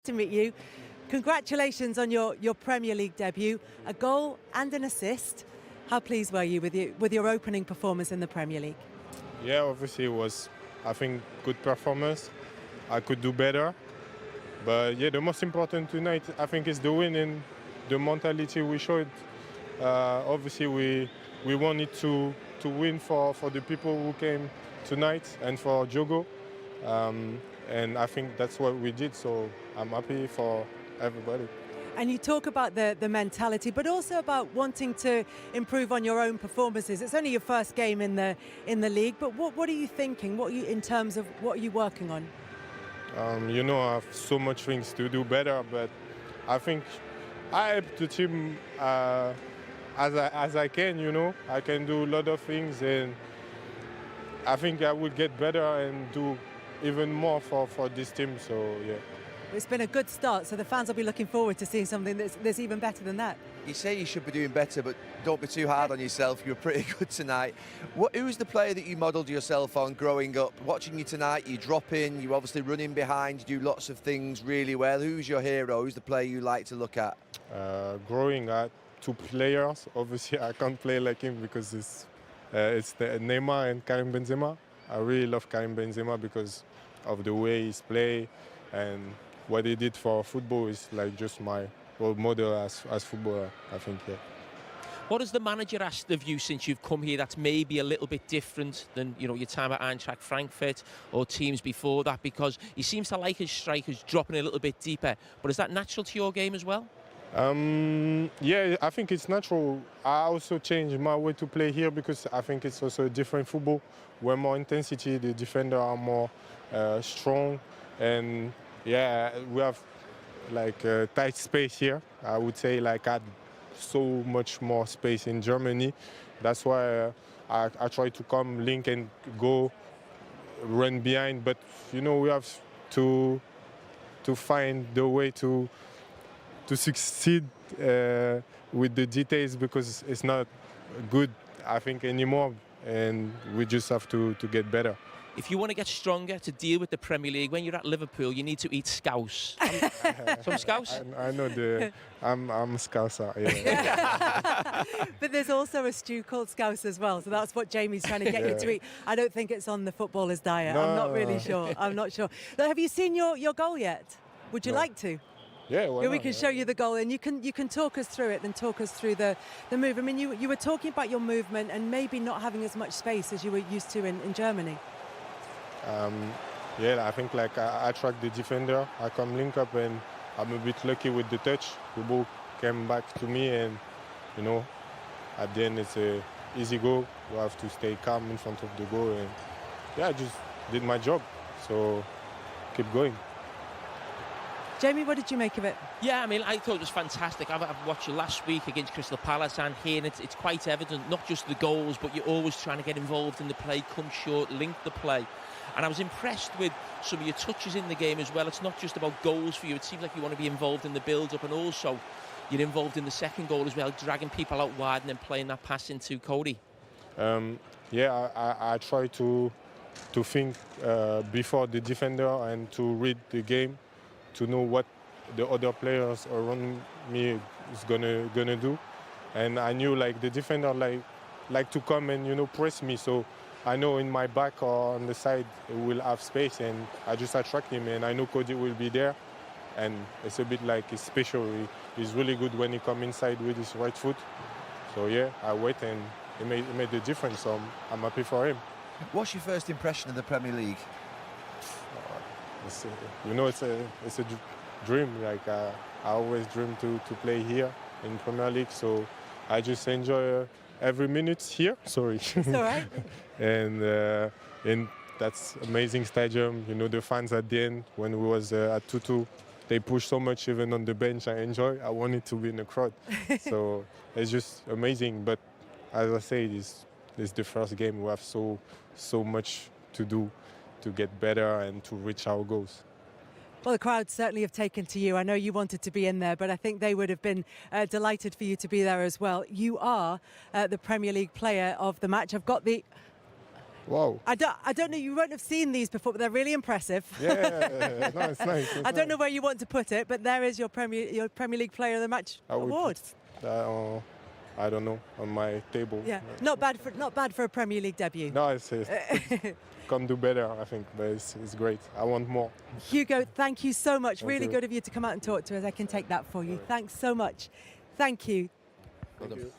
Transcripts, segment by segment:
To meet you. Congratulations on your Premier League debut, a goal and an assist. How pleased were you with your opening performance in the Premier League? Yeah, obviously it was, I think, good performance. I could do better. But yeah, the most important tonight, I think, is the win and the mentality we showed. Obviously, we wanted to win for the people who came tonight and for Jogo. And I think that's what we did, so I'm happy for everybody. And you talk about the mentality, but also about wanting to improve on your own performances. It's only your first game in the league, but what are you thinking? In terms of what are you working on? I have so much things to do better, but I think I help the team as I can. I can do a lot of things, and I think I will get better and do even more for this team. So yeah. It's been a good start, so the fans will be looking forward to seeing something that's even better than that. You say you should be doing better, but don't be too hard on yourself. You were pretty good tonight. Who's the player that you modelled yourself on growing up? Watching you tonight, you drop in, you obviously run in behind, you do lots of things really well. Who's your hero? Who's the player you like to look at? Growing up, two players. Obviously, I can't play like him because it's the Neymar and Karim Benzema. I really love Karim Benzema because of the way he's played, and what he did for football is like just my role model as footballer, I think. Yeah. What has the manager asked of you since you've come here that's maybe a little bit different than your time at Eintracht Frankfurt or teams before that? Because he seems to like his strikers dropping a little bit deeper, but is that natural to your game as well? Yeah, I think it's natural. I also changed my way to play here because I think it's also a different football where more intensity, the defender are more strong, and yeah, we have like a tight space here. I would say like I had so much more space in Germany. That's why I try to come, link and go, run behind. But we have to find the way to succeed with the details because it's not good, I think, anymore, and we just have to get better. If you want to get stronger to deal with the Premier League, when you're at Liverpool, you need to eat scouse. Some scouse? I know I'm a scouser, yeah. But there's also a stew called scouse as well, so that's what Jamie's trying to get you to eat. I don't think it's on the footballer's diet. No. I'm not really sure. I'm not sure. Now, have you seen your goal yet? Would you like to? Yeah, we can show you the goal, and you can talk us through it and talk us through the move. I mean, you were talking about your movement and maybe not having as much space as you were used to in Germany. Yeah, I think like I track the defender, I come link up, and I'm a bit lucky with the touch. The ball came back to me, and at the end it's a easy goal. You have to stay calm in front of the goal, and yeah, I just did my job. So keep going. Jamie, what did you make of it? Yeah, I mean, I thought it was fantastic. I've watched you last week against Crystal Palace, and here, and it's quite evident, not just the goals, but you're always trying to get involved in the play, come short, link the play. And I was impressed with some of your touches in the game as well. It's not just about goals for you. It seems like you want to be involved in the build-up, and also you're involved in the second goal as well, dragging people out wide and then playing that pass into Cody. Yeah, I try to think before the defender and to read the game, to know what the other players around me is gonna do. And I knew like the defender like to come and press me, so I know in my back or on the side it will have space, and I just attract him, and I know Cody will be there, and it's a bit like he's special. He's really good when he comes inside with his right foot. So yeah, I wait, and it made the difference, so I'm happy for him. What's your first impression of the Premier League? It's a dream. Like I always dream to play here in Premier League, so I just enjoy every minute here. Sorry. It's all right. and that's amazing stadium. The fans at the end when we was at 2-2, they push so much even on the bench. I enjoy. I wanted to be in the crowd, so it's just amazing. But as I say, this is the first game. We have so much to do to get better and to reach our goals. Well, the crowd certainly have taken to you. I know you wanted to be in there, but I think they would have been delighted for you to be there as well. You are the Premier League player of the match. I've got the Wow. I don't know, you won't have seen these before, but they're really impressive. Yeah, no, it's nice. I don't know where you want to put it, but there is your Premier League Player of the Match award. I don't know, on my table. Yeah, not bad for a Premier League debut. No, it's can do better, I think, but it's great. I want more. Hugo, thank you so much. Thank really you. good of you to come out and talk to us. I can take that for you. Thanks so much. Thank you. Thank you.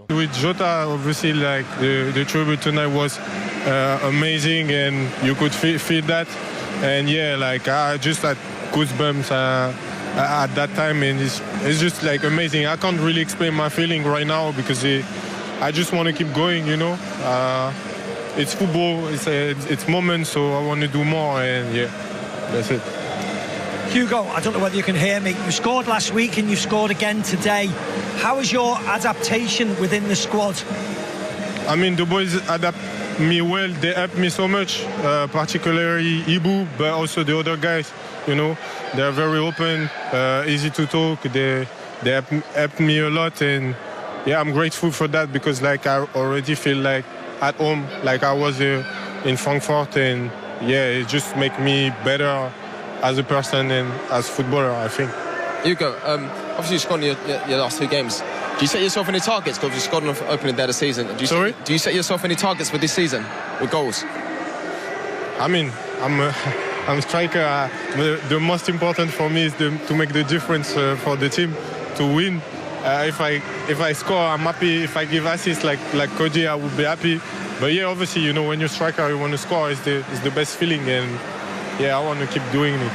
With Jota, obviously, like the tribute tonight was amazing, and you could feel that. And yeah, like I just had goosebumps at that time, and it's just like amazing. I can't really explain my feeling right now because I just want to keep going, you know. It's football, it's moments, so I want to do more, and yeah, that's it. Hugo, I don't know whether you can hear me. You scored last week and you scored again today. How is your adaptation within the squad? I mean, the boys adapt me well. They help me so much, particularly Ibu, but also the other guys. You know, they're very open, easy to talk. They help me a lot, and yeah, I'm grateful for that because like I already feel like at home, like I was in Frankfurt, and yeah, it just makes me better as a person and as footballer, I think. Hugo, obviously you scored in your last 2 games. Do you set yourself any targets? Because you scored on the opening day of the season. Do you set yourself any targets for this season with goals? I mean, I'm a striker. The most important for me is to make the difference for the team, to win. If I score, I'm happy. If I give assists like Cody, I would be happy. But yeah, obviously, you know, when you're a striker, you want to score. It's the best feeling, and yeah, I want to keep doing it.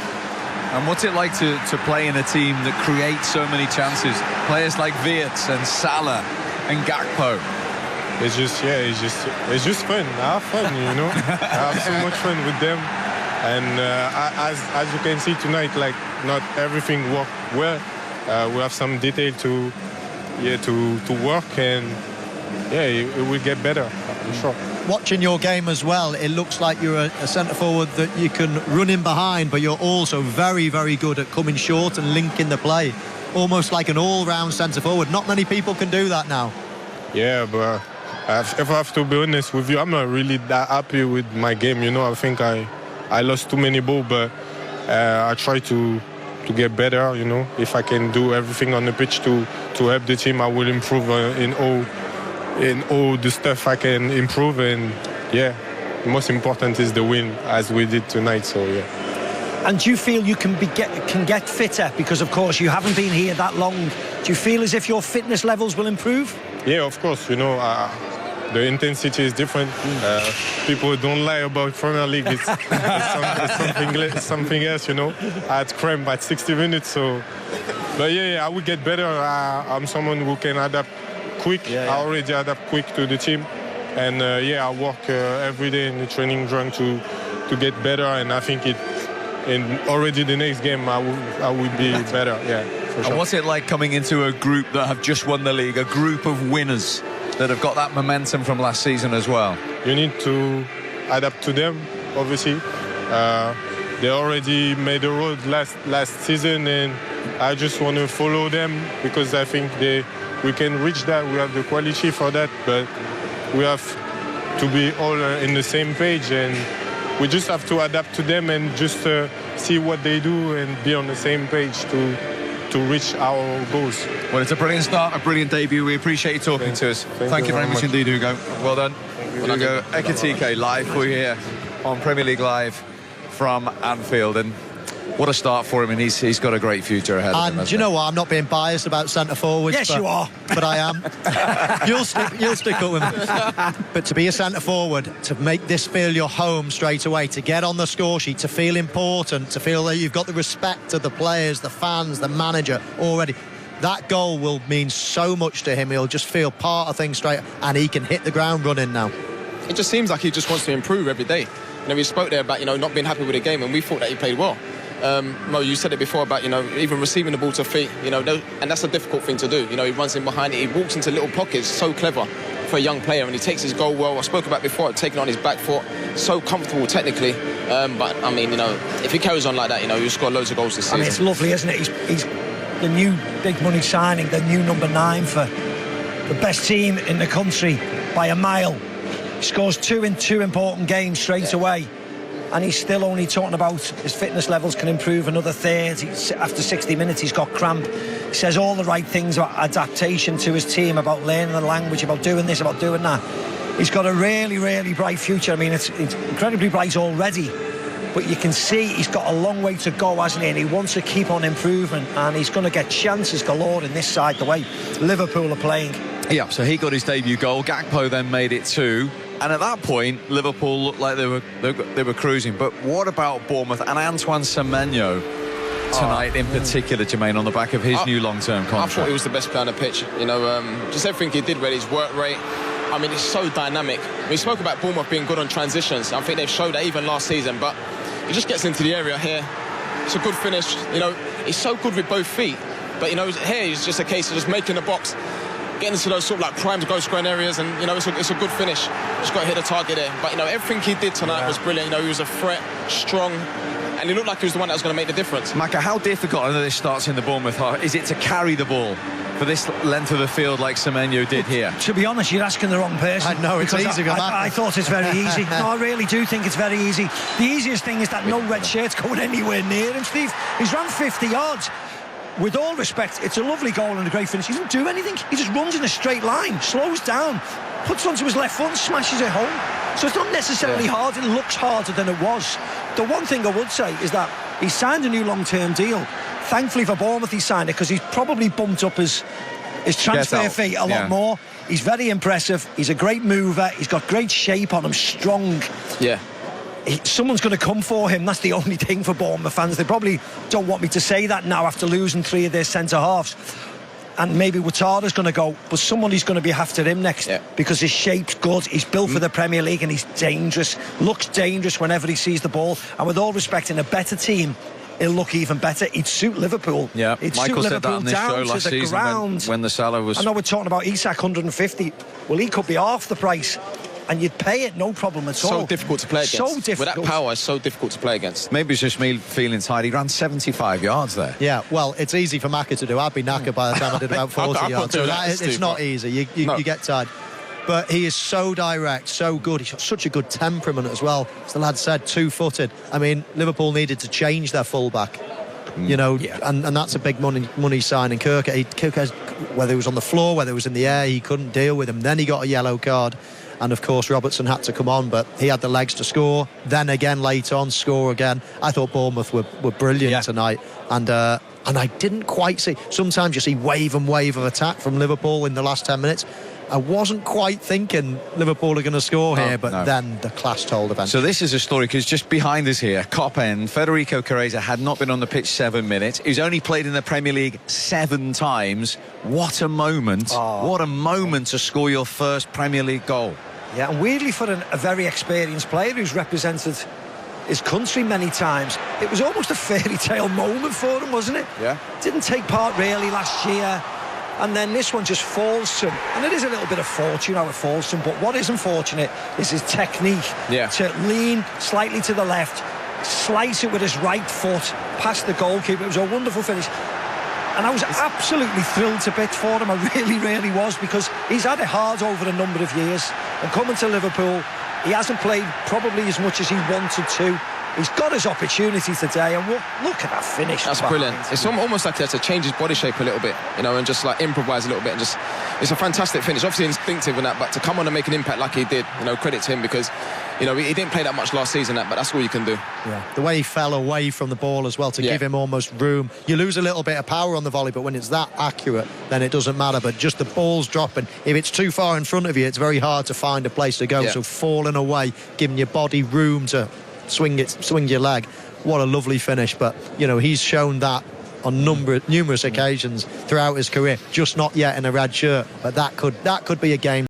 And what's it like to play in a team that creates so many chances? Players like Wirtz and Salah and Gakpo. It's just fun. I have fun, you know. I have so much fun with them. And as you can see tonight, like not everything worked well. We have some detail to work, and yeah, it will get better, for sure. Watching your game as well, it looks like you're a centre-forward that you can run in behind, but you're also very, very good at coming short and linking the play. Almost like an all-round centre-forward. Not many people can do that now. Yeah, but if I have to be honest with you, I'm not really that happy with my game, you know. I think I lost too many balls, but I try to get better, you know. If I can do everything on the pitch to help the team, I will improve in all the stuff I can improve, and yeah, the most important is the win, as we did tonight, so yeah. And do you feel you can get fitter? Because of course you haven't been here that long. Do you feel as if your fitness levels will improve? Yeah, of course, you know, the intensity is different. People don't lie about Premier League. It's something else, you know. I had cramp at 60 minutes, so. But yeah, I will get better. I'm someone who can adapt quick. I already adapt quick to the team. And yeah, I work every day in the training ground to get better. And I think already the next game I will be better, yeah. For sure. And what's it like coming into a group that have just won the league, a group of winners that have got that momentum from last season as well? You need to adapt to them, obviously. They already made the road last season, and I just want to follow them because I think we can reach that. We have the quality for that, but we have to be all in the same page, and we just have to adapt to them and just see what they do and be on the same page to reach our goals. Well, it's a brilliant start, a brilliant debut. We appreciate you talking to us. Thank you very much indeed, Hugo. Well done. Hugo Ekitike live for you here on Premier League Live from Anfield. And what a start for him, and he's got a great future ahead of him. And do you know what? I'm not being biased about centre-forwards. Yes, you are. But I am. You'll stick up with me. But to be a centre-forward, to make this feel your home straight away, to get on the score sheet, to feel important, to feel that you've got the respect of the players, the fans, the manager already, that goal will mean so much to him. He'll just feel part of things straight, and he can hit the ground running now. It just seems like he just wants to improve every day. You know, we spoke there about, not being happy with the game, and we thought that he played well. Mo, you said it before about, even receiving the ball to feet, and that's a difficult thing to do. He runs in behind it, he walks into little pockets, so clever for a young player, and he takes his goal well. I spoke about before, taking on his back foot, so comfortable technically. But, I mean, if he carries on like that, he'll score loads of goals this season. I mean, it's lovely, isn't it? He's the new big money signing, the new number 9 for the best team in the country by a mile. He scores 2 in 2 important games straight away. And he's still only talking about his fitness levels can improve another third. After 60 minutes, he's got cramp. He says all the right things about adaptation to his team, about learning the language, about doing this, about doing that. He's got a really, really bright future. I mean, it's incredibly bright already. But you can see he's got a long way to go, hasn't he? And he wants to keep on improving. And he's going to get chances galore in this side, the way Liverpool are playing. Yeah, so he got his debut goal. Gakpo then made it 2. And at that point, Liverpool looked like they were cruising. But what about Bournemouth and Antoine Semenyo tonight in particular, Jermaine, on the back of his new long-term contract? I thought he was the best player on the pitch. You know, just everything he did, really, his work rate. I mean, it's so dynamic. We spoke about Bournemouth being good on transitions. I think they've showed that even last season. But he just gets into the area here. It's a good finish. You know, he's so good with both feet. But, you know, here it's just a case of just making the box, getting into those sort of like prime goal-scoring areas, and you know it's a good finish. Just got to hit the target there. But you know everything he did tonight was brilliant. You know he was a threat, strong, and he looked like he was the one that was going to make the difference. Maka, how difficult, I know this starts in the Bournemouth half, is it to carry the ball for this length of the field like Semenyo did here? To be honest, you're asking the wrong person. I know, it's easy. I thought it's very easy. No, I really do think it's very easy. The easiest thing is that no red shirt's going anywhere near him, Steve. He's run 50 yards. With all respect, it's a lovely goal and a great finish. He doesn't do anything. He just runs in a straight line, slows down, puts onto his left foot and smashes it home. So it's not necessarily hard. It looks harder than it was. The one thing I would say is that he signed a new long-term deal. Thankfully for Bournemouth, he signed it because he's probably bumped up his transfer fee a lot more. He's very impressive. He's a great mover. He's got great shape on him, strong. Yeah. Someone's going to come for him. That's the only thing for Bournemouth fans. They probably don't want me to say that now after losing 3 of their centre-halves. And maybe Ouattara's going to go, but somebody's going to be after him next because his shape's good. He's built for the Premier League and he's dangerous. Looks dangerous whenever he sees the ball. And with all respect, in a better team, he'll look even better. He'd suit Liverpool. Yeah, He'd Michael suit said that Liverpool on this down show to last the season ground. when the Salah was... I know we're talking about Isak 150. Well, he could be half the price. And you'd pay it, no problem at all. So difficult to play against. So difficult. With that power, it's so difficult to play against. Maybe it's just me feeling tired. He ran 75 yards there. Yeah, well, it's easy for Maka to do. I'd be knackered by the time I did about 40 yards. So it's not easy. You get tired. But he is so direct, so good. He's got such a good temperament as well. As the lad said, 2-footed. I mean, Liverpool needed to change their fullback. You know, and that's a big money signing. Kirk, whether he was on the floor, whether he was in the air, he couldn't deal with him. Then he got a yellow card. And of course Robertson had to come on, but he had the legs to score. Then again late on, score again. I thought Bournemouth were brilliant tonight, and I didn't quite see. Sometimes you see wave of attack from Liverpool in the last 10 minutes. I wasn't quite thinking Liverpool are going to score here, but then the class told eventually. So this is a story, because just behind us here, Cop End, Federico Chiesa had not been on the pitch 7 minutes. He's only played in the Premier League 7 times. What a moment. What a moment to score your first Premier League goal. Yeah, and weirdly for a very experienced player who's represented his country many times, it was almost a fairy tale moment for him, wasn't it? Yeah. Didn't take part really last year, and then this one just falls to him. And it is a little bit of fortune how it falls to him, but what is unfortunate is his technique to lean slightly to the left, slice it with his right foot past the goalkeeper. It was a wonderful finish. And I was absolutely thrilled to bits for him. I really, really was, because he's had it hard over a number of years. And coming to Liverpool, he hasn't played probably as much as he wanted to. He's got his opportunity today, and look at that finish. That's brilliant. It's almost like he has to change his body shape a little bit, you know, and just like improvise a little bit, and just, it's a fantastic finish. Obviously instinctive in that, but to come on and make an impact like he did, you know, credit to him, because, you know, he didn't play that much last season, but that's all you can do. Yeah, the way he fell away from the ball as well to give him almost room. You lose a little bit of power on the volley, but when it's that accurate, then it doesn't matter. But just the ball's dropping. If it's too far in front of you, it's very hard to find a place to go. So falling away, giving your body room to swing your leg. What a lovely finish. But you know, he's shown that on numerous occasions throughout his career, just not yet in a red shirt, but that could be a game.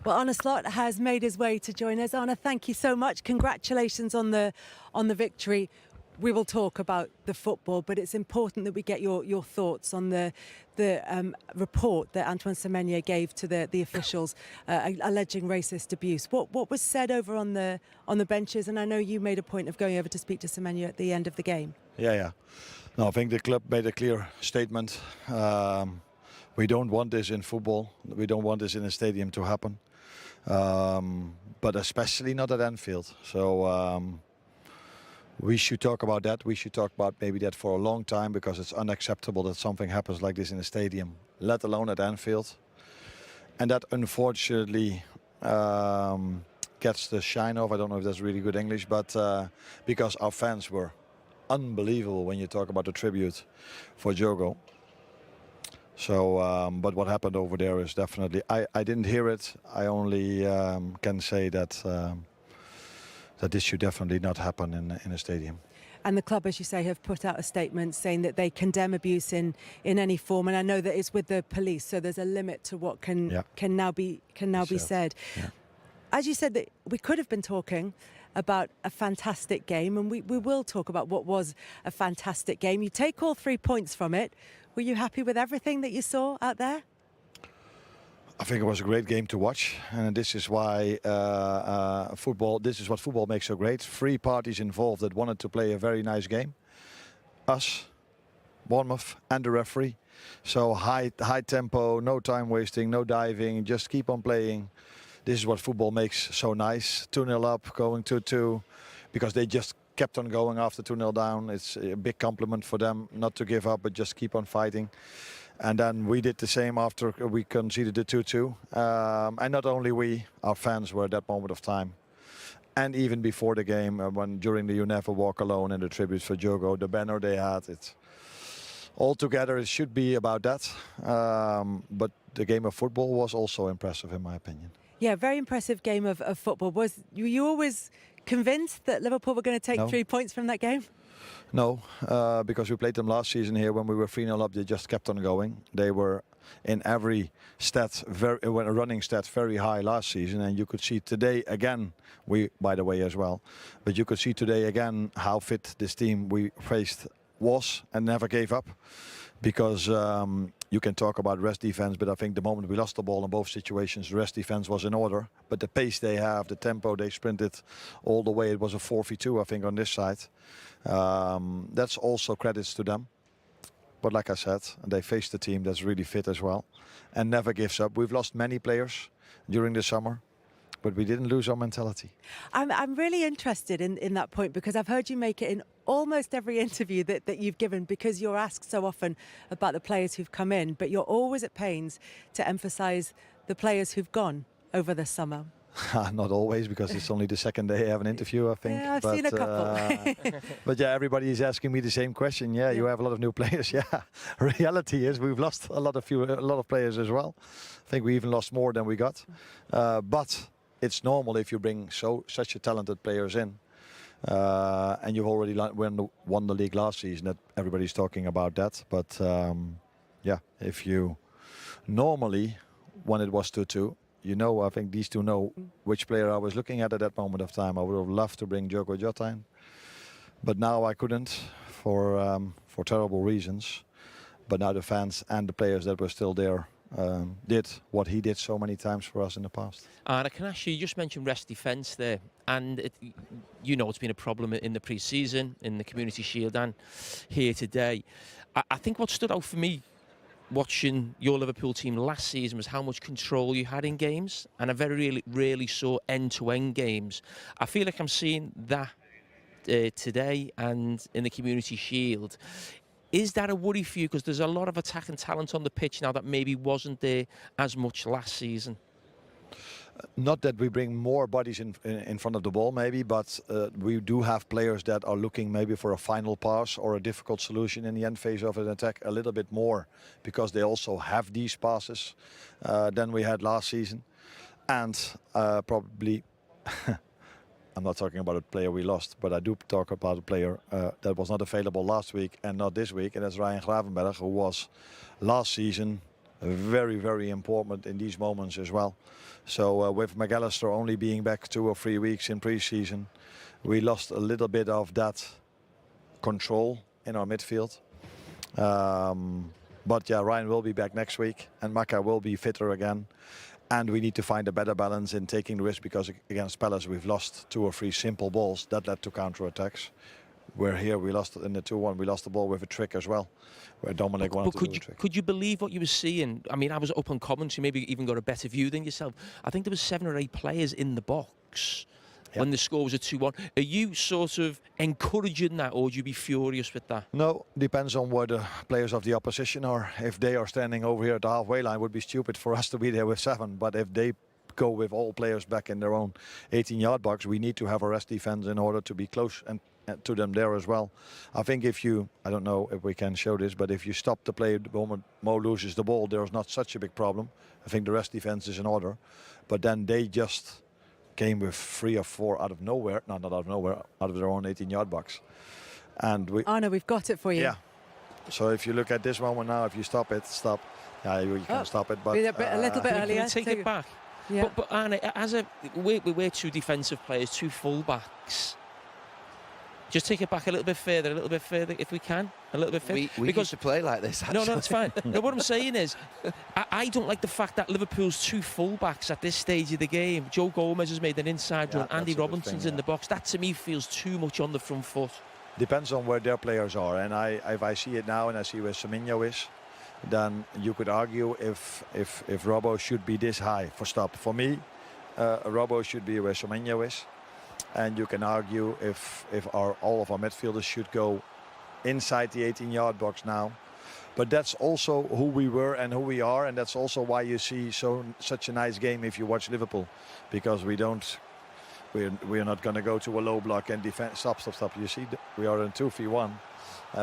Well, Arne Slot has made his way to join us. Arne, thank you so much. Congratulations on the victory. We will talk about the football, but it's important that we get your thoughts on the report that Antoine Semenyo gave to the officials alleging racist abuse. What was said over on the benches? And I know you made a point of going over to speak to Semenyo at the end of the game. Yeah. No, I think the club made a clear statement. We don't want this in football. We don't want this in a stadium to happen. but especially not at Anfield. So we should talk about that. We should talk about maybe that for a long time, because it's unacceptable that something happens like this in a stadium, let alone at Anfield. And that unfortunately gets the shine off. I don't know if that's really good English, but because our fans were unbelievable when you talk about the tribute for Diogo. So, but what happened over there is definitely, I didn't hear it. I only can say that that this should definitely not happen in a stadium. And the club, as you say, have put out a statement saying that they condemn abuse in any form. And I know that it's with the police, so there's a limit to what can now be said. Yeah. As you said, that we could have been talking about a fantastic game, and we will talk about what was a fantastic game. You take all 3 points from it. Were you happy with everything that you saw out there? I think it was a great game to watch, and this is why football. This is what football makes so great. 3 parties involved that wanted to play a very nice game. Us, Bournemouth, and the referee. So high tempo, no time wasting, no diving, just keep on playing. This is what football makes so nice. 2-0 up, going 2-2, because they just kept on going after 2-0 down. It's a big compliment for them not to give up, but just keep on fighting. And then we did the same after we conceded the 2-2. And not only we, our fans were at that moment of time. And even before the game, when during the You Never Walk Alone and the tribute for Diogo, the banner they had, it altogether it should be about that. But the game of football was also impressive, in my opinion. Yeah, very impressive game of football. Was you always convinced that Liverpool were going to take 3 points from that game? No, because we played them last season here when we were 3-0 up. They just kept on going. They were in every stat, running stat, very high last season, and you could see today again. We, by the way, as well, but you could see today again how fit this team we faced was and never gave up. Because you can talk about rest defense, but I think the moment we lost the ball in both situations, the rest defense was in order. But the pace they have, the tempo they sprinted all the way, it was a 4v2, I think, on this side. That's also credits to them. But like I said, they faced a team that's really fit as well and never gives up. We've lost many players during the summer, but we didn't lose our mentality. I'm really interested in that point, because I've heard you make it in almost every interview that you've given, because you're asked so often about the players who've come in, but you're always at pains to emphasise the players who've gone over the summer. Not always, because it's only the second day I have an interview, I think. Yeah, I've seen a couple. But yeah, everybody is asking me the same question. Yeah, you have a lot of new players. Yeah, reality is we've lost a lot of players as well. I think we even lost more than we got. But it's normal if you bring such a talented players in. And you've already won the league last season, that everybody's talking about that. But yeah, if you normally, when it was 2-2, you know, I think these two know which player I was looking at that moment of time. I would have loved to bring Diogo Jota in, but now I couldn't for terrible reasons. But now the fans and the players that were still there did what he did so many times for us in the past. And I can ask you just mentioned rest defence there, and you know it's been a problem in the pre-season, in the Community Shield, and here today. I think what stood out for me watching your Liverpool team last season was how much control you had in games, and I very rarely saw end-to-end games. I feel like I'm seeing that today and in the Community Shield. Is that a worry for you? Because there's a lot of attacking talent on the pitch now that maybe wasn't there as much last season. Not that we bring more bodies in front of the ball, maybe, but we do have players that are looking maybe for a final pass or a difficult solution in the end phase of an attack a little bit more, because they also have these passes than we had last season. And probably, I'm not talking about a player we lost, but I do talk about a player that was not available last week and not this week, and that's Ryan Gravenberch, who was last season very, very important in these moments as well. So with McAllister only being back 2 or 3 weeks in pre-season, we lost a little bit of that control in our midfield. But yeah, Ryan will be back next week, and Maka will be fitter again. And we need to find a better balance in taking the risk, because against Palace we've lost 2 or 3 simple balls that led to counter-attacks. Where here we lost in the 2-1, we lost the ball with a trick as well, where Dominic wanted to do a trick. Could you believe what you were seeing? I mean, I was up on commentary, maybe even got a better view than yourself. I think there was 7 or 8 players in the box when the score was a 2-1. Are you sort of encouraging that, or would you be furious with that? No, depends on where the players of the opposition are. If they are standing over here at the halfway line, it would be stupid for us to be there with 7. But if they go with all players back in their own 18-yard box, we need to have a rest defense in order to be close and to them there as well. I think if you, I don't know if we can show this, but if you stop the play the moment Mo loses the ball, there's not such a big problem. I think the rest defense is in order. But then they just came with 3 or 4 out of nowhere, not out of nowhere, out of their own 18-yard box. And we... Arno, we've got it for you. Yeah. So if you look at this one now, if you stop it, stop. Yeah, you can stop it, but... A little bit earlier. Can we take it back? Yeah. But Arne, we're 2 defensive players, 2 full-backs. Just take it back a little bit further if we can. A little bit further. We used to play like this, actually. No, it's fine. No, what I'm saying is, I don't like the fact that Liverpool's 2 full-backs at this stage of the game. Joe Gomez has made an inside run. Andy Robinson's in the box. That, to me, feels too much on the front foot. Depends on where their players are. And if I see it now and I see where Semenyo is, then you could argue if Robbo should be this high for stop. For me, Robbo should be where Semenyo is. And you can argue if all of our midfielders should go inside the 18-yard box now. But that's also who we were and who we are, and that's also why you see such a nice game if you watch Liverpool, because we're not going to go to a low block and defend. Stop. You see, we are in 2v1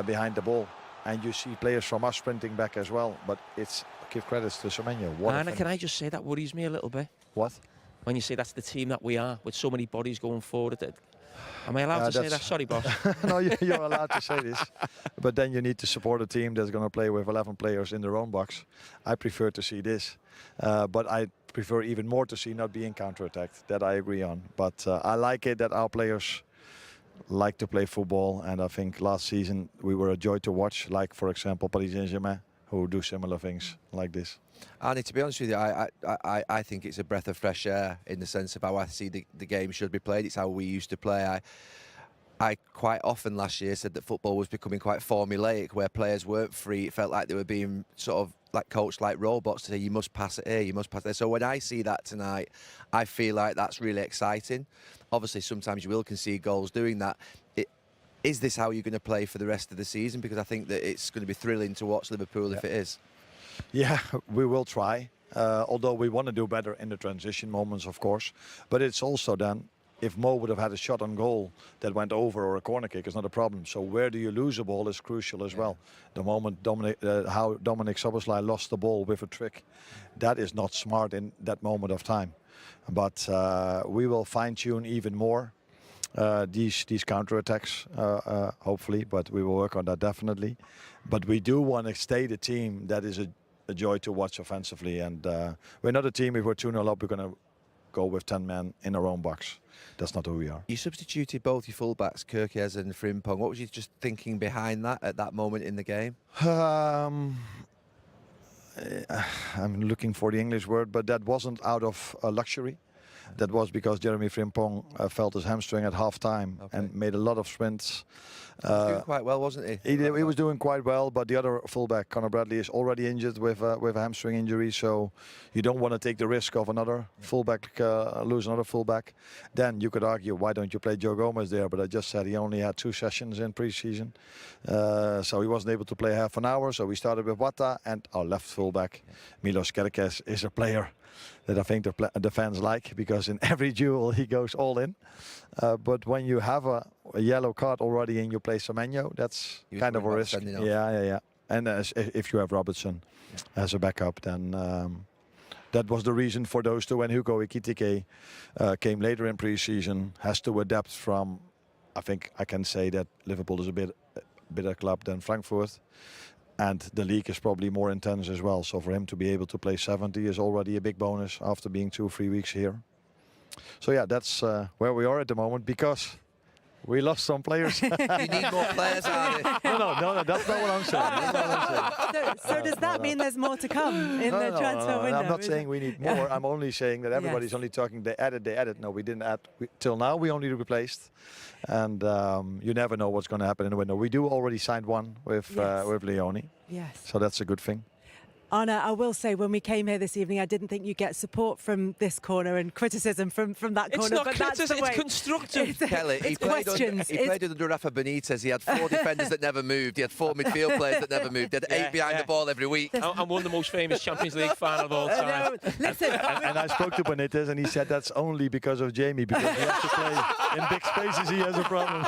behind the ball, and you see players from us sprinting back as well. But give credits to Semenyo. Anna, can I just say that worries me a little bit? What? When you say that's the team that we are, with so many bodies going forward. Am I allowed to say that? Sorry, boss. No, you're allowed to say this. But then you need to support a team that's going to play with 11 players in their own box. I prefer to see this. But I prefer even more to see not being counter-attacked. That I agree on. But I like it that our players like to play football. And I think last season we were a joy to watch. Like, for example, Paris Saint-Germain, who do similar things like this. Arnie, to be honest with you, I think it's a breath of fresh air in the sense of how I see the game should be played. It's how we used to play. I quite often last year said that football was becoming quite formulaic, where players weren't free. It felt like they were being sort of like coached like robots to say, you must pass it here, you must pass it there. So when I see that tonight, I feel like that's really exciting. Obviously, sometimes you will concede goals doing that. Is this how you're going to play for the rest of the season? Because I think that it's going to be thrilling to watch Liverpool if it is. Yeah, we will try. Although we want to do better in the transition moments, of course. But it's also then, if Mo would have had a shot on goal that went over or a corner kick, is not a problem. So where do you lose a ball is crucial as well. The moment how Dominic Szoboszlai lost the ball with a trick, that is not smart in that moment of time. But we will fine-tune even more these counter-attacks, hopefully. But we will work on that definitely. But we do want to stay the team that is a joy to watch offensively, and we're not a team, if we're 2-0 up, we're going to go with 10 men in our own box. That's not who we are. You substituted both your fullbacks, Kerkez and Frimpong. What was you just thinking behind that at that moment in the game? I'm looking for the English word, but that wasn't out of luxury. That was because Jeremy Frimpong felt his hamstring at half-time and made a lot of sprints. He was doing quite well, wasn't he? He was doing quite well, but the other fullback, Conor Bradley, is already injured with a hamstring injury, so you don't want to take the risk of another fullback, lose another fullback. Then you could argue, why don't you play Joe Gomez there? But I just said he only had 2 sessions in pre-season, so he wasn't able to play half an hour, so we started with Wata, and our left fullback, Milos Kerkez, is a player that I think the fans like, because in every duel he goes all in. But when you have a yellow card already and you play Semenyo, that's kind of a risk. Yeah. And if you have Robertson as a backup, then that was the reason for those two. And Hugo Ekitike came later in pre-season, has to adapt from, I think I can say that Liverpool is a better club than Frankfurt. And the league is probably more intense as well. So for him to be able to play 70 is already a big bonus after being 2 or 3 weeks here. So yeah, that's where we are at the moment, because We lost some players. You need more players, Arnie. No, that's not what I'm saying. So does that mean there's more to come in the transfer window? I'm not saying we need more. I'm only saying that everybody's only talking they added. No, we didn't add. Till now, we only replaced. And you never know what's going to happen in the window. We do already signed one with Leone. Yes. So that's a good thing. Anna, I will say, when we came here this evening, I didn't think you'd get support from this corner and criticism from that corner. It's not but criticism, that's it's constructive. Kelly, he played under Rafa Benitez. He had 4 defenders that never moved. He had 4 midfield players that never moved. He had 8 behind the ball every week. And won the most famous Champions League final of all time. Listen. And I spoke to Benitez and he said that's only because of Jamie, because he has to play in big spaces. He has a problem.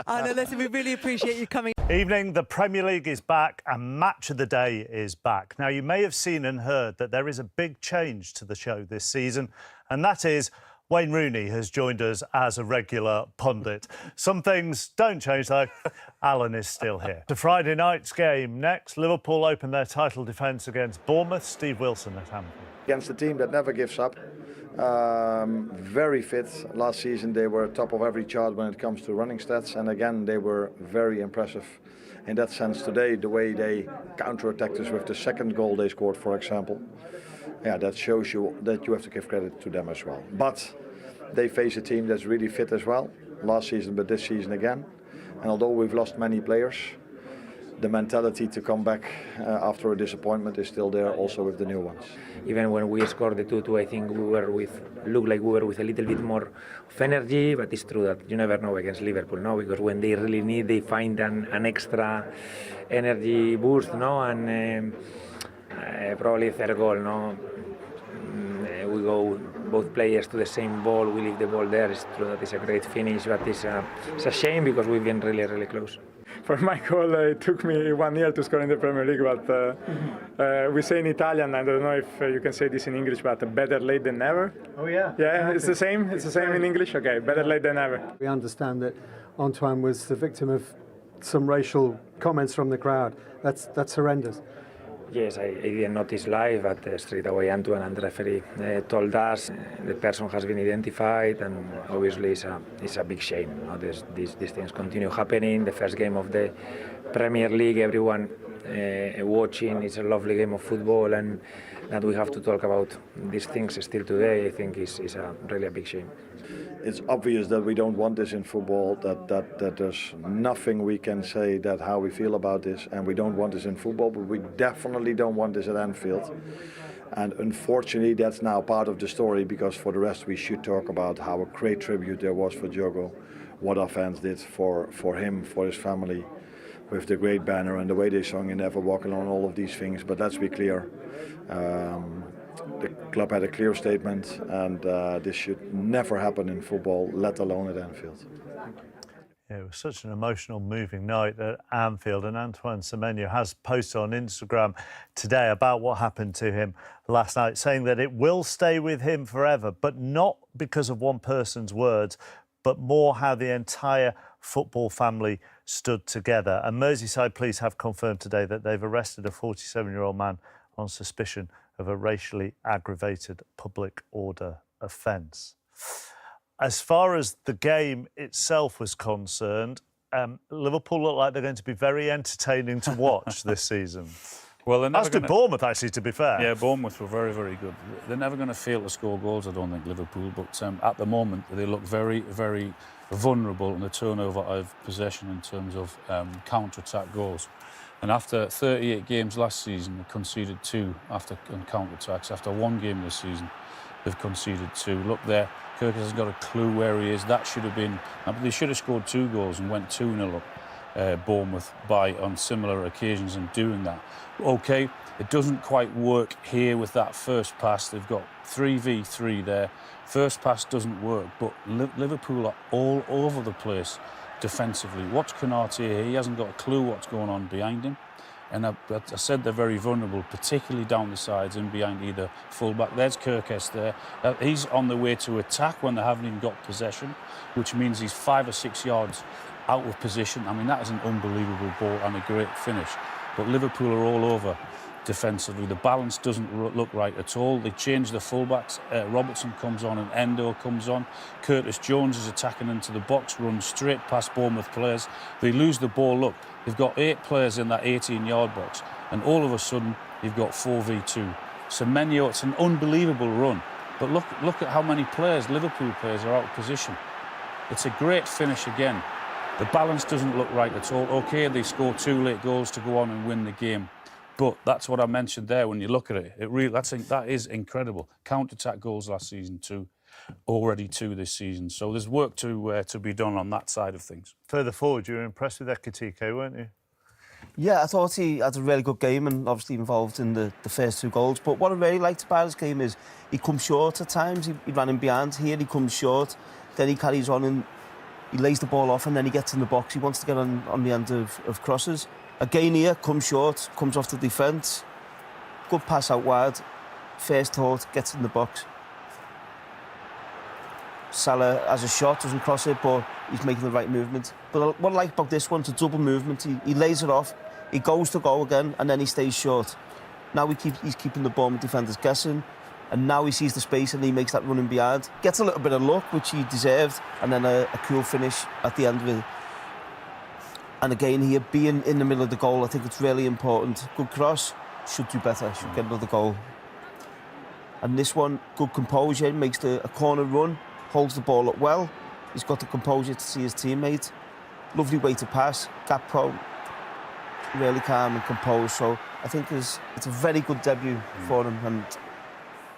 Anna, listen, we really appreciate you coming. Evening, the Premier League is back and Match of the Day is back. Now, you may have seen and heard that there is a big change to the show this season, and that is Wayne Rooney has joined us as a regular pundit. Some things don't change, though. Alan is still here. The Friday night's game next. Liverpool open their title defence against Bournemouth. Steve Wilson at Anfield. Against a team that never gives up. Very fit. Last season they were top of every chart when it comes to running stats, and again they were very impressive in that sense today. The way they counter-attacked us with the second goal they scored, for example, that shows you that you have to give credit to them as well. But they face a team that's really fit as well. Last season, but this season again. And although we've lost many players, the mentality to come back after a disappointment is still there, also with the new ones. Even when we scored the 2-2, I think looked like we were with a little bit more of energy, but it's true that you never know against Liverpool, no? Because when they really need, they find an extra energy boost, no? And probably third goal, no? We go both players to the same ball, we leave the ball there. It's true that it's a great finish, but it's a shame because we've been really, really close. For my goal, it took me 1 year to score in the Premier League, but we say in Italian, I don't know if you can say this in English, but better late than never. Oh yeah. Yeah, it's the same. It's the same in English. Okay, better late than never. We understand that Antoine was the victim of some racial comments from the crowd. That's horrendous. Yes, I didn't notice live, but straight away Antoine and the referee told us the person has been identified, and obviously it's a big shame. You know, these things continue happening. The first game of the Premier League, everyone watching, it's a lovely game of football, and that we have to talk about these things still today, I think is really a big shame. It's obvious that we don't want this in football, that there's nothing we can say that how we feel about this, and we don't want this in football, but we definitely don't want this at Anfield. And unfortunately that's now part of the story, because for the rest we should talk about how a great tribute there was for Diogo, what our fans did for him, for his family, with the great banner and the way they sung "You Never Walk Alone," all of these things. But let's be clear, the club had a clear statement, and this should never happen in football, let alone at Anfield. Yeah, it was such an emotional, moving night at Anfield, and Antoine Semenyo has posted on Instagram today about what happened to him last night, saying that it will stay with him forever, but not because of one person's words, but more how the entire football family stood together. And Merseyside police have confirmed today that they've arrested a 47-year-old man on suspicion of a racially aggravated public order offence. As far as the game itself was concerned, Liverpool look like they're going to be very entertaining to watch this season. Well, they're never as did Bournemouth, actually, to be fair. Yeah, Bournemouth were very, very good. They're never going to fail to score goals, I don't think, Liverpool. But at the moment, they look very, very vulnerable in the turnover of possession in terms of counter-attack goals. And after 38 games last season, they conceded 2 on counter-attacks. After 1 game this season, they've conceded 2. Look there, Kirk hasn't got a clue where he is. That should have been... They should have scored 2 goals and went 2-0 up. Bournemouth on similar occasions and doing that. OK, it doesn't quite work here with that first pass. They've got 3v3 there. First pass doesn't work, but Liverpool are all over the place defensively. Watch Konate here. He hasn't got a clue what's going on behind him. And I said they're very vulnerable, particularly down the sides and behind either full-back. There's Kirkes there. He's on the way to attack when they haven't even got possession, which means he's 5 or 6 yards out of position. I mean, that is an unbelievable ball and a great finish. But Liverpool are all over defensively. The balance doesn't look right at all. They change the fullbacks. Robertson comes on and Endo comes on. Curtis Jones is attacking into the box, runs straight past Bournemouth players. They lose the ball. Look, they've got 8 players in that 18-yard box, and all of a sudden you've got 4v2. Semenyo, it's an unbelievable run, but look at how many players, Liverpool players, are out of position. It's a great finish again. The balance doesn't look right at all. OK, they score 2 late goals to go on and win the game. But that's what I mentioned there. When you look at it, that is incredible. Counter-attack goals last season, 2, already 2 this season. So there's work to be done on that side of things. Further forward, you were impressed with Ekitike, weren't you? Yeah, I thought he had a really good game and obviously involved in the first 2 goals. But what I really liked about his game is he comes short at times. He ran in behind. Here he comes short. Then he carries on and he lays the ball off and then he gets in the box. He wants to get on the end of crosses. Again here, comes short, comes off the defence. Good pass out wide. First thought, gets in the box. Salah has a shot, doesn't cross it, but he's making the right movement. But what I like about this one, it's a double movement. He lays it off, he goes to go again, and then he stays short. Now he's keeping the Bournemouth defenders guessing, and now he sees the space and he makes that running behind. Gets a little bit of luck, which he deserved, and then a cool finish at the end of it. And again here, being in the middle of the goal, I think it's really important. Good cross, should do better, should get another goal. And this one, good composure, makes a corner run, holds the ball up well. He's got the composure to see his teammate. Lovely way to pass, gap pro, really calm and composed. So I think it's a very good debut for him and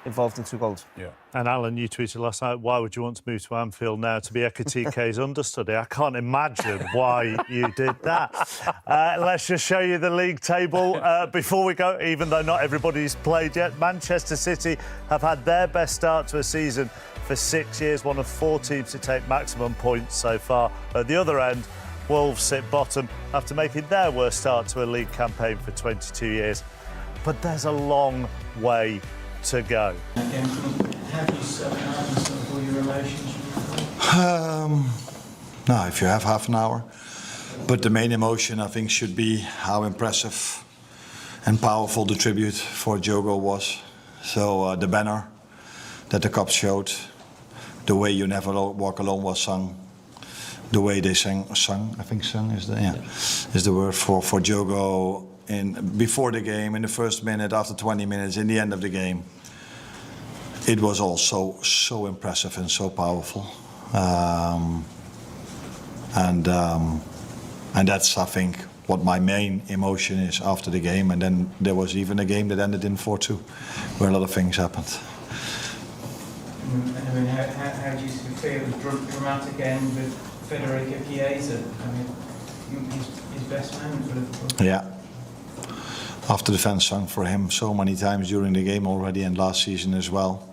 involved in 2 goals. Yeah. And Alan, you tweeted last night, why would you want to move to Anfield now to be Ekitike's understudy? I can't imagine why you did that. Let's just show you the league table before we go, even though not everybody's played yet. Manchester City have had their best start to a season for 6 years, one of 4 teams to take maximum points so far. At the other end, Wolves sit bottom after making their worst start to a league campaign for 22 years. But there's a long way to go. Have you summarised all your emotions? No, if you have half an hour. But the main emotion, I think, should be how impressive and powerful the tribute for Diogo was. So the banner that the cops showed, the way You Never Walk Alone was sung, the way they sung, I think sung is the word for Diogo before the game, in the first minute, after 20 minutes, in the end of the game. It was all so impressive and so powerful. And that's, I think, what my main emotion is after the game. And then there was even a game that ended in 4-2, where a lot of things happened. I mean, how do you feel the dramatic end with Federico Chiesa? I mean, his best man for Liverpool. Yeah. After the fans sung for him so many times during the game already and last season as well.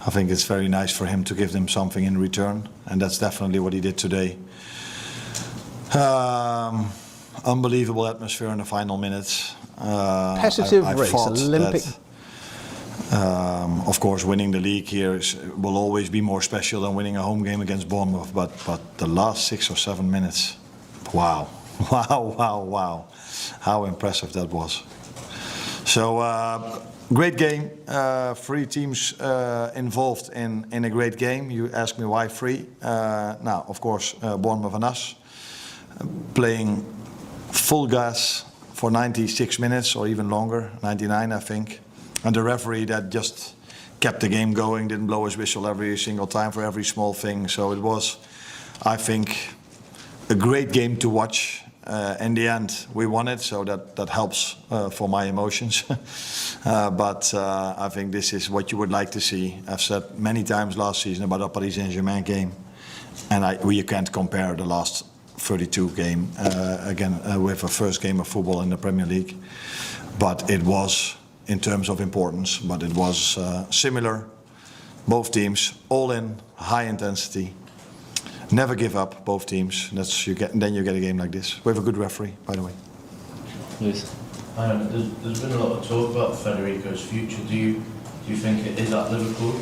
I think it's very nice for him to give them something in return, and that's definitely what he did today. Unbelievable atmosphere in the final minutes. Competitive race, Olympic. Of course, winning the league here will always be more special than winning a home game against Bournemouth, but the last 6 or 7 minutes, wow. Wow. How impressive that was. So, great game. 3 teams involved in a great game. You ask me why 3. Now, of course, Bournemouth and us playing full gas for 96 minutes or even longer, 99 I think. And the referee that just kept the game going, didn't blow his whistle every single time for every small thing. So it was, I think, a great game to watch. In the end, we won it, so that helps for my emotions. But I think this is what you would like to see. I've said many times last season about the Paris Saint-Germain game, and you can't compare the last 32 game with a first game of football in the Premier League. But it was, in terms of importance, but it was similar. Both teams, all in, high intensity. Never give up, both teams. Then you get a game like this. We have a good referee, by the way. Yes. There's been a lot of talk about Federico's future. Do you think it is at Liverpool?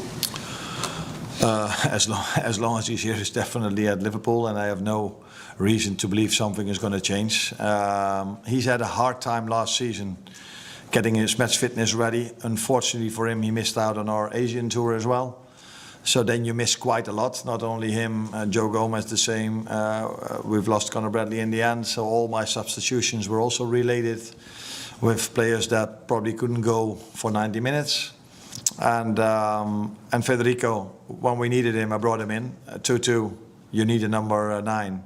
As long as he's here, it's definitely at Liverpool, and I have no reason to believe something is going to change. He's had a hard time last season getting his match fitness ready. Unfortunately for him, he missed out on our Asian tour as well. So then you miss quite a lot. Not only him, Joe Gomez the same. We've lost Conor Bradley in the end. So all my substitutions were also related with players that probably couldn't go for 90 minutes. And Federico, when we needed him, I brought him in. 2-2, you need a number 9.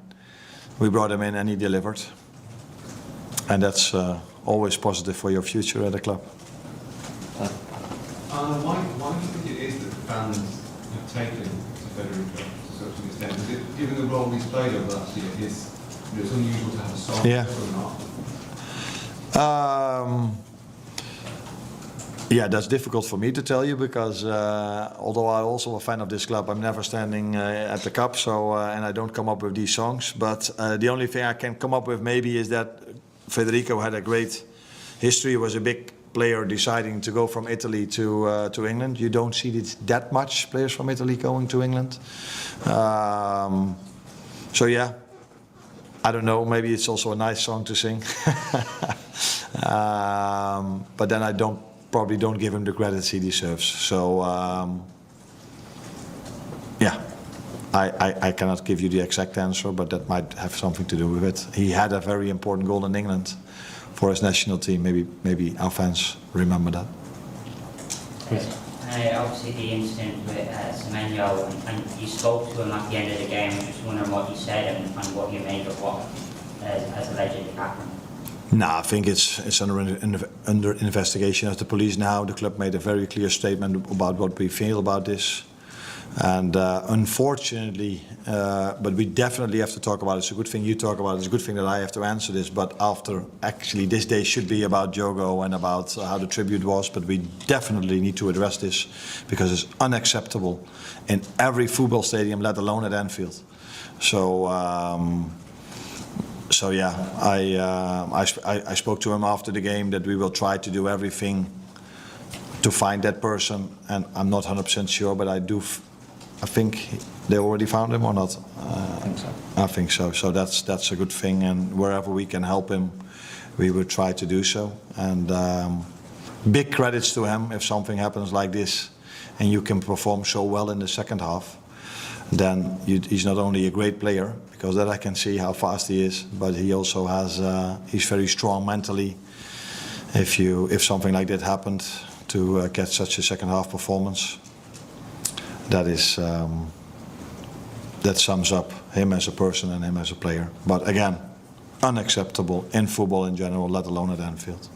We brought him in and he delivered. And that's always positive for your future at the club. Why do you think it is that the fans have taken to Federico to such an extent? Is it, given the role he's played over last year, it's unusual to have a song or not? Yeah, that's difficult for me to tell you because although I'm also a fan of this club, I'm never standing at the cup, so and I don't come up with these songs. But the only thing I can come up with maybe is that Federico had a great history. He was a big player deciding to go from Italy to England. You don't see it that much, players from Italy going to England. So yeah, I don't know, maybe it's also a nice song to sing. But then I probably don't give him the credit he deserves. So yeah, I cannot give you the exact answer, but that might have something to do with it. He had a very important goal in England for his national team. Maybe our fans remember that. Obviously the incident with Semenyo, and you spoke to him at the end of the game. I'm just wondering what you said and what you made of what has allegedly happened. No, I think it's under investigation at the police now. The club made a very clear statement about what we feel about this. And unfortunately, but we definitely have to talk about it. It's a good thing you talk about it. It's a good thing that I have to answer this. But after, actually, this day should be about Jogo and about how the tribute was. But we definitely need to address this because it's unacceptable in every football stadium, let alone at Anfield. So yeah, I spoke to him after the game that we will try to do everything to find that person. And I'm not 100% sure, but I think they already found him or not? I think so. I think so. So that's a good thing, and wherever we can help him, we will try to do so. And big credits to him if something happens like this, and you can perform so well in the second half. Then he's not only a great player, because that I can see how fast he is, but he also has he's very strong mentally. If something like that happened, to get such a second half performance. That sums up him as a person and him as a player. But again, unacceptable in football in general, let alone at Anfield.